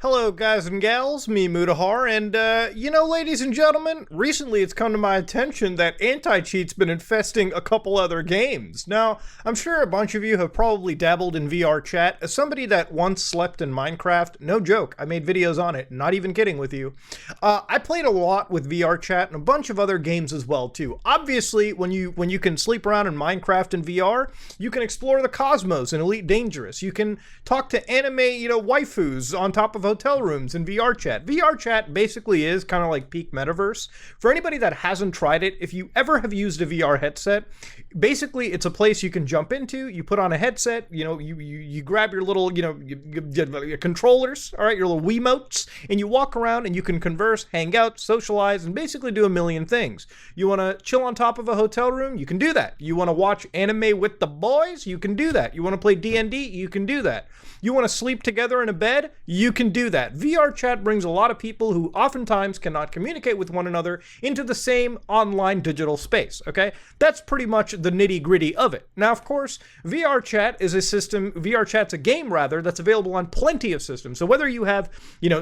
Hello guys and gals, me Mutahar, and ladies and gentlemen, recently it's come to my attention that anti-cheat's been infesting a couple other games. Now, I'm sure a bunch of you have probably dabbled in VRchat. As somebody that once slept in Minecraft, no joke, I made videos on it, not even kidding with you. I played a lot with VRchat and a bunch of other games as well too. Obviously, when you can sleep around in Minecraft and VR, you can explore the cosmos in Elite Dangerous. You can talk to anime, waifus on top of hotel rooms in VRchat. VRchat basically is kind of like peak metaverse. For anybody that hasn't tried it, if you ever have used a VR headset, basically it's a place you can jump into, you put on a headset, you grab your little, your controllers, all right, your little Wiimotes, and you walk around and you can converse, hang out, socialize, and basically do a million things. You want to chill on top of a hotel room? You can do that. You want to watch anime with the boys? You can do that. You want to play D&D? You can do that. You want to sleep together in a bed? You can do that. VRchat brings a lot of people who oftentimes cannot communicate with one another into the same online digital space, okay? That's pretty much the nitty-gritty of it. Now, of course, VRchat's a game rather, that's available on plenty of systems. So whether you have,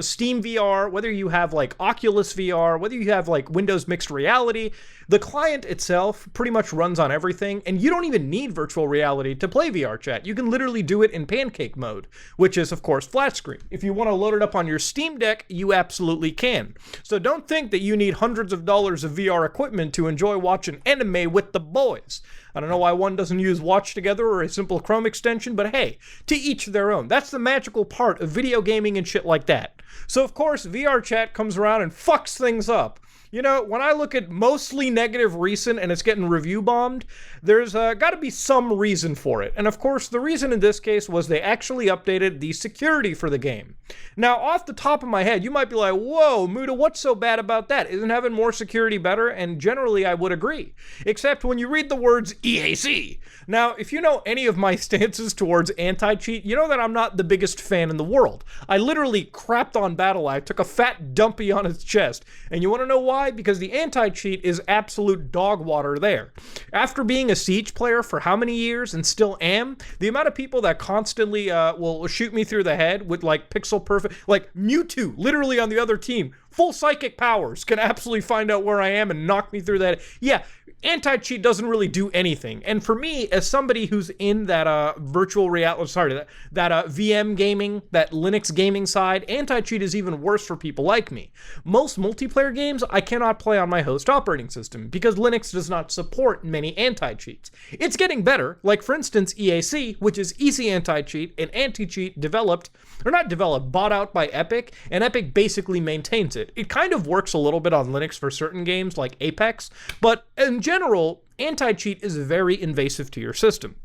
Steam VR, whether you have like Oculus VR, whether you have like Windows Mixed Reality, the client itself pretty much runs on everything, and you don't even need virtual reality to play VRchat. You can literally do it in pancake mode, which is, of course, flat screen. If you want to load it up on your Steam Deck, you absolutely can. So don't think that you need hundreds of dollars of VR equipment to enjoy watching anime with the boys. I don't know why one doesn't use Watch Together or a simple Chrome extension, but hey, to each their own. That's the magical part of video gaming and shit like that. So, of course, VRchat comes around and fucks things up. When I look at mostly negative recent and it's getting review bombed, there's got to be some reason for it. And of course, the reason in this case was they actually updated the security for the game. Now, off the top of my head, you might be like, whoa, Muda, what's so bad about that? Isn't having more security better? And generally, I would agree. Except when you read the words EAC. Now, if you know any of my stances towards anti-cheat, you know that I'm not the biggest fan in the world. I literally crapped on BattleEye, took a fat dumpy on its chest. And you want to know why? Because the anti-cheat is absolute dog water there. After being a Siege player for how many years and still am, the amount of people that constantly will shoot me through the head with like pixel perfect, like Mewtwo, literally on the other team, full psychic powers, can absolutely find out where I am and knock me through that. Yeah, anti-cheat doesn't really do anything. And for me, as somebody who's in that virtual reality, that VM gaming, that Linux gaming side, anti-cheat is even worse for people like me. Most multiplayer games I cannot play on my host operating system because Linux does not support many anti-cheats. It's getting better, like for instance EAC, which is Easy Anti-Cheat, an anti-cheat bought out by Epic, and Epic basically maintains it. It kind of works a little bit on Linux for certain games like Apex, but in general, anti-cheat is very invasive to your system.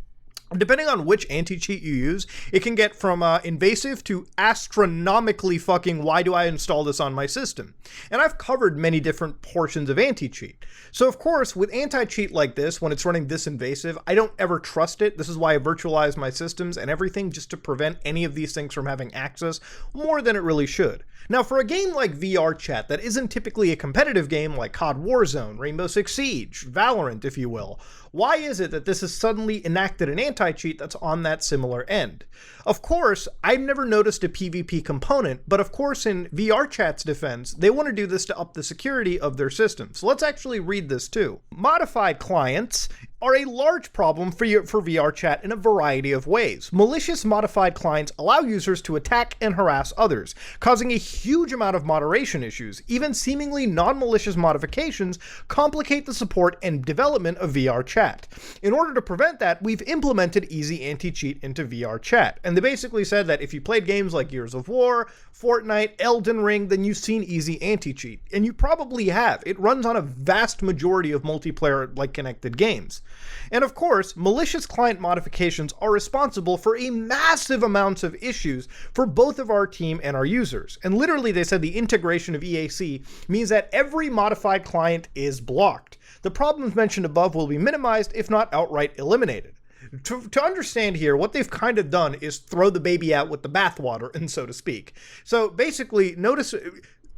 Depending on which anti-cheat you use, it can get from invasive to astronomically fucking why do I install this on my system? And I've covered many different portions of anti-cheat. So of course, with anti-cheat like this, when it's running this invasive, I don't ever trust it. This is why I virtualize my systems and everything just to prevent any of these things from having access more than it really should. Now, for a game like VRchat that isn't typically a competitive game like COD Warzone, Rainbow Six Siege, Valorant, if you will, why is it that this has suddenly enacted an anti-cheat that's on that similar end? Of course, I've never noticed a PvP component, but of course in VRchat's defense, they want to do this to up the security of their system. So let's actually read this too. Modified clients are a large problem for VRchat in a variety of ways. Malicious modified clients allow users to attack and harass others, causing a huge amount of moderation issues. Even seemingly non-malicious modifications complicate the support and development of VRchat. In order to prevent that, we've implemented Easy Anti-Cheat into VRchat. And they basically said that if you played games like Gears of War, Fortnite, Elden Ring, then you've seen Easy Anti-Cheat. And you probably have. It runs on a vast majority of multiplayer like connected games. And of course, malicious client modifications are responsible for a massive amounts of issues for both of our team and our users. And literally they said the integration of EAC means that every modified client is blocked. The problems mentioned above will be minimized, if not outright eliminated. To understand here, what they've kind of done is throw the baby out with the bathwater, and so to speak. So basically, notice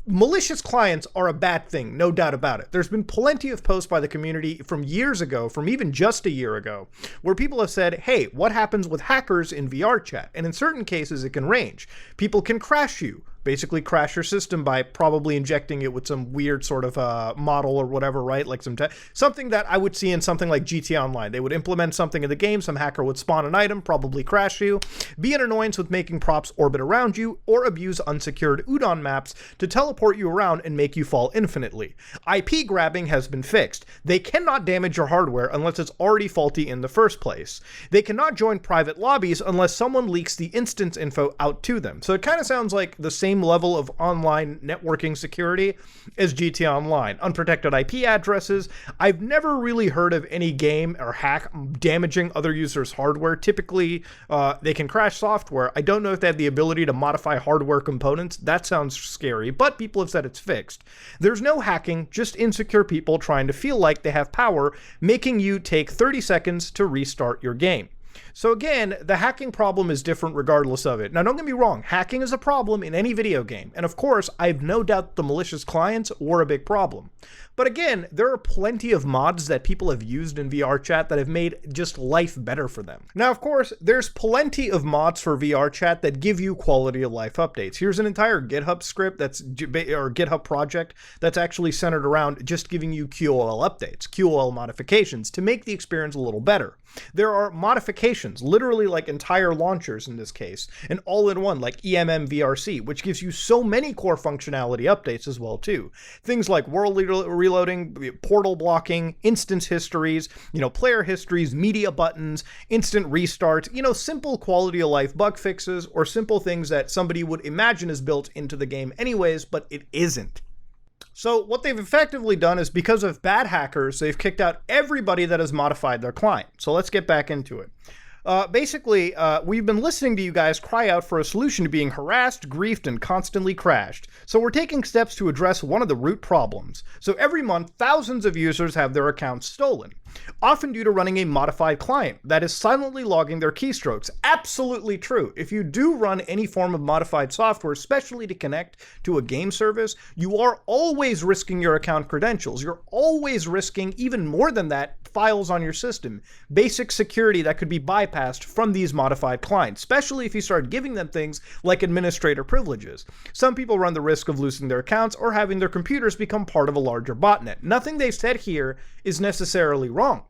malicious clients are a bad thing, no doubt about it. There's been plenty of posts by the community from years ago, from even just a year ago, where people have said, hey, what happens with hackers in VRchat? And in certain cases, it can range. People can crash you, basically crash your system by probably injecting it with some weird sort of model or whatever, right? Like something that I would see in something like GTA Online. They would implement something in the game, some hacker would spawn an item, probably crash you, be an annoyance with making props orbit around you, or abuse unsecured Udon maps to teleport you around and make you fall infinitely. IP grabbing has been fixed. They cannot damage your hardware unless it's already faulty in the first place. They cannot join private lobbies unless someone leaks the instance info out to them. So it kind of sounds like the same level of online networking security as GTA Online. Unprotected IP addresses. I've never really heard of any game or hack damaging other users' hardware. Typically, they can crash software. I don't know if they have the ability to modify hardware components. That sounds scary, but people have said it's fixed. There's no hacking, just insecure people trying to feel like they have power, making you take 30 seconds to restart your game. So again, the hacking problem is different regardless of it. Now, don't get me wrong, hacking is a problem in any video game. And of course, I have no doubt the malicious clients were a big problem. But again, there are plenty of mods that people have used in VRchat that have made just life better for them. Now, of course, there's plenty of mods for VRchat that give you quality of life updates. Here's an entire GitHub script or GitHub project that's actually centered around just giving you QoL updates, QoL modifications to make the experience a little better. There are modifications, literally like entire launchers in this case, and all-in-one like VRC, which gives you so many core functionality updates as well too. Things like world reloading, portal blocking, instance histories, player histories, media buttons, instant restarts, simple quality of life bug fixes, or simple things that somebody would imagine is built into the game anyways, but it isn't. So what they've effectively done is, because of bad hackers, they've kicked out everybody that has modified their client. So let's get back into it. Basically, we've been listening to you guys cry out for a solution to being harassed, griefed, and constantly crashed. So we're taking steps to address one of the root problems. So every month, thousands of users have their accounts stolen, often due to running a modified client that is silently logging their keystrokes. Absolutely true. If you do run any form of modified software, especially to connect to a game service, you are always risking your account credentials. You're always risking, even more than that, files on your system. Basic security that could be bypassed from these modified clients, especially if you start giving them things like administrator privileges. Some people run the risk of losing their accounts or having their computers become part of a larger botnet. Nothing they've said here is necessarily wrong.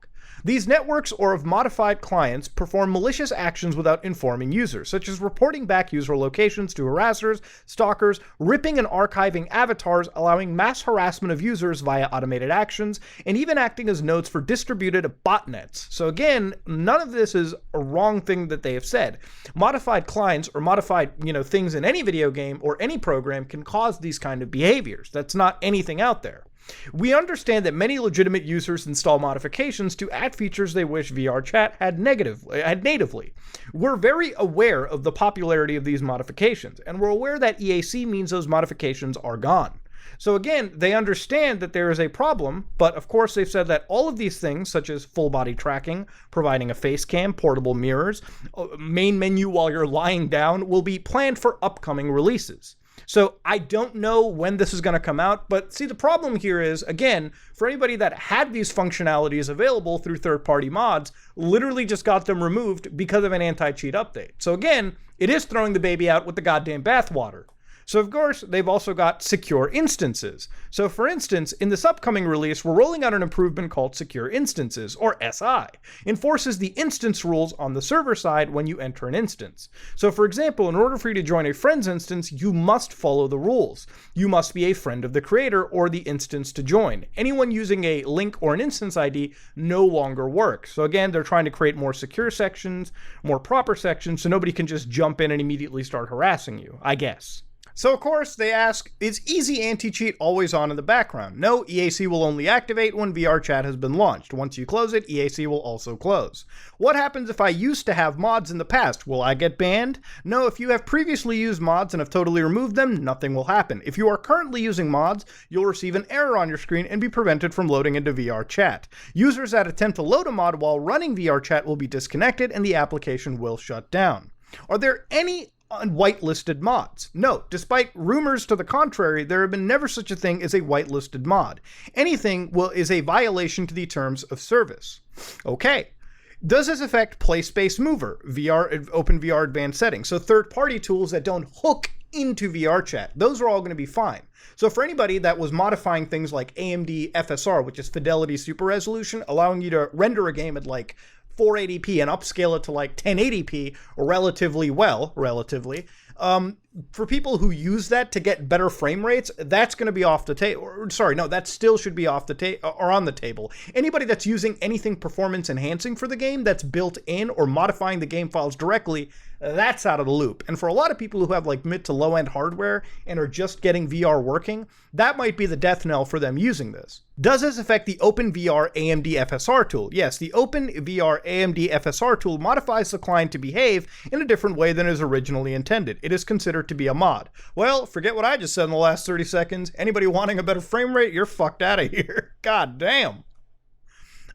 These networks or of modified clients perform malicious actions without informing users, such as reporting back user locations to harassers, stalkers, ripping and archiving avatars, allowing mass harassment of users via automated actions, and even acting as nodes for distributed botnets. So again, none of this is a wrong thing that they have said. Modified clients or modified, things in any video game or any program can cause these kind of behaviors. That's not anything out there. We understand that many legitimate users install modifications to add features they wish VRchat had natively. We're very aware of the popularity of these modifications, and we're aware that EAC means those modifications are gone. So again, they understand that there is a problem, but of course they've said that all of these things, such as full body tracking, providing a face cam, portable mirrors, main menu while you're lying down, will be planned for upcoming releases. So I don't know when this is going to come out, but see, the problem here is, again, for anybody that had these functionalities available through third-party mods, literally just got them removed because of an anti-cheat update. So again, it is throwing the baby out with the goddamn bathwater. So of course, they've also got secure instances. So for instance, in this upcoming release, we're rolling out an improvement called Secure Instances, or SI. Enforces the instance rules on the server side when you enter an instance. So for example, in order for you to join a friend's instance, you must follow the rules. You must be a friend of the creator or the instance to join. Anyone using a link or an instance ID no longer works. So again, they're trying to create more secure sections, more proper sections, so nobody can just jump in and immediately start harassing you, I guess. So of course they ask, is easy anti-cheat always on in the background? No, EAC will only activate when VRchat has been launched. Once you close it, EAC will also close. What happens if I used to have mods in the past? Will I get banned? No, if you have previously used mods and have totally removed them, nothing will happen. If you are currently using mods, you'll receive an error on your screen and be prevented from loading into VRchat. Users that attempt to load a mod while running VRchat will be disconnected and the application will shut down. Are there any whitelisted mods? No, despite rumors to the contrary, there have been never such a thing as a whitelisted mod. Anything is a violation to the terms of service. Okay. Does this affect PlaySpace Mover, OpenVR advanced settings? So third-party tools that don't hook into VRchat. Those are all going to be fine. So for anybody that was modifying things like AMD FSR, which is Fidelity Super Resolution, allowing you to render a game at like 480p and upscale it to like 1080p relatively, for people who use that to get better frame rates, that's going to be off the table. Sorry, no, that still should be off the table or on the table. Anybody that's using anything performance enhancing for the game that's built in or modifying the game files directly, that's out of the loop. And for a lot of people who have like mid to low end hardware and are just getting VR working, that might be the death knell for them using this. Does this affect the OpenVR AMD FSR tool? Yes, the OpenVR AMD FSR tool modifies the client to behave in a different way than is originally intended. It is considered to be a mod. Well, forget what I just said in the last 30 seconds. Anybody wanting a better frame rate, you're fucked out of here. God damn.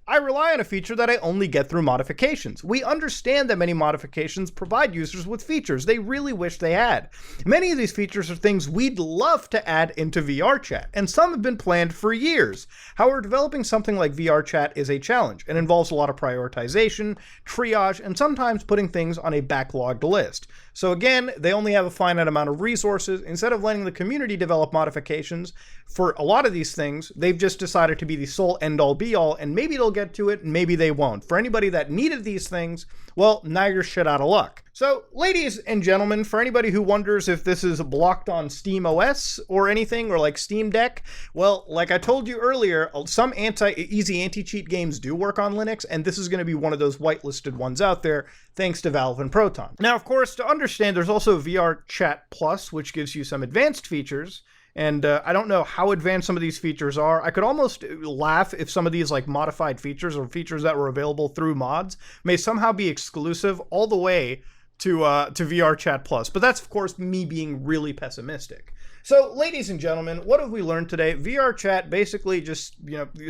I rely on a feature that I only get through modifications. We understand that many modifications provide users with features they really wish they had. Many of these features are things we'd love to add into VRchat, and some have been planned for years. However, developing something like VRchat is a challenge and involves a lot of prioritization, triage, and sometimes putting things on a backlogged list. So again, they only have a finite amount of resources. Instead of letting the community develop modifications for a lot of these things, they've just decided to be the sole end-all be-all, and maybe they'll get to it, maybe they won't. For anybody that needed these things, well, now you're shit out of luck. So, ladies and gentlemen, for anybody who wonders if this is blocked on Steam OS or anything, or like Steam Deck, well, like I told you earlier, some easy anti-cheat games do work on Linux, and this is going to be one of those whitelisted ones out there, thanks to Valve and Proton. Now, of course, to understand, there's also VRchat Plus, which gives you some advanced features. And I don't know how advanced some of these features are. I could almost laugh if some of these like modified features or features that were available through mods may somehow be exclusive all the way to VRchat Plus. But that's, of course, me being really pessimistic. So, ladies and gentlemen, what have we learned today? VRchat basically just,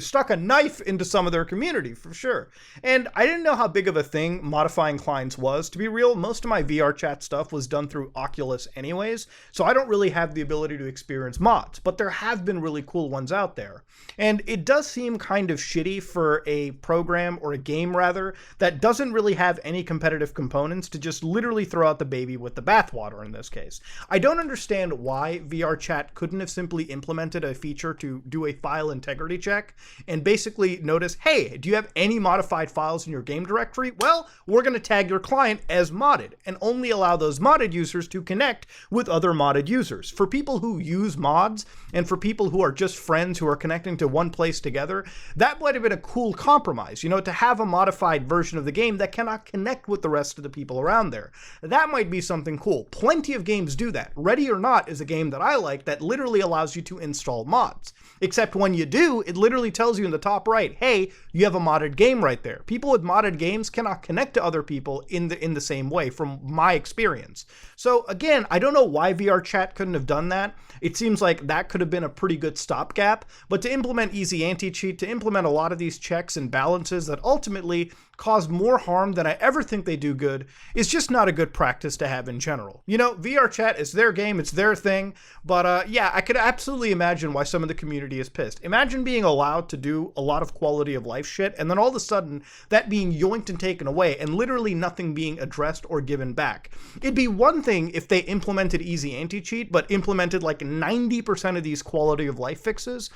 stuck a knife into some of their community, for sure. And I didn't know how big of a thing modifying clients was. To be real, most of my VRchat stuff was done through Oculus anyways, so I don't really have the ability to experience mods. But there have been really cool ones out there. And it does seem kind of shitty for a program, or a game rather, that doesn't really have any competitive components to just literally throw out the baby with the bathwater in this case. I don't understand why VRchat couldn't have simply implemented a feature to do a file integrity check and basically notice, hey, do you have any modified files in your game directory? Well, we're going to tag your client as modded and only allow those modded users to connect with other modded users. For people who use mods and for people who are just friends who are connecting to one place together, that might have been a cool compromise, to have a modified version of the game that cannot connect with the rest of the people around there. That might be something cool. Plenty of games do that. Ready or Not is a game that I like that literally allows you to install mods. Except when you do, it literally tells you in the top right, hey, you have a modded game right there. People with modded games cannot connect to other people in the same way, from my experience. So again, I don't know why VRchat couldn't have done that. It seems like that could have been a pretty good stopgap, but to implement easy anti-cheat, to implement a lot of these checks and balances that ultimately cause more harm than I ever think they do good, is just not a good practice to have in general. VRchat is their game, it's their thing, but yeah, I could absolutely imagine why some of the community is pissed. Imagine being allowed to do a lot of quality of life shit, and then all of a sudden, that being yoinked and taken away, and literally nothing being addressed or given back. It'd be one thing if they implemented easy anti-cheat, but implemented like 90% of these quality of life fixes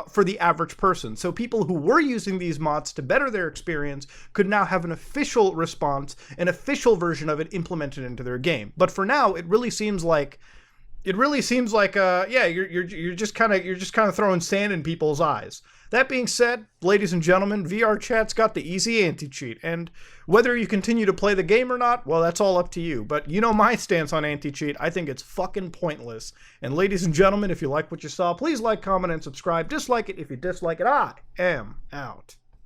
for the average person. So people who were using these mods to better their experience could now have an official response, an official version of it implemented into their game. But for now, it really seems like yeah, you're just kind of throwing sand in people's eyes. That being said, ladies and gentlemen, VRchat's got the easy anti-cheat, and whether you continue to play the game or not, well, that's all up to you. But you know my stance on anti-cheat. I think it's fucking pointless. And ladies and gentlemen, if you like what you saw, please like, comment, and subscribe. Dislike it if you dislike it. I am out.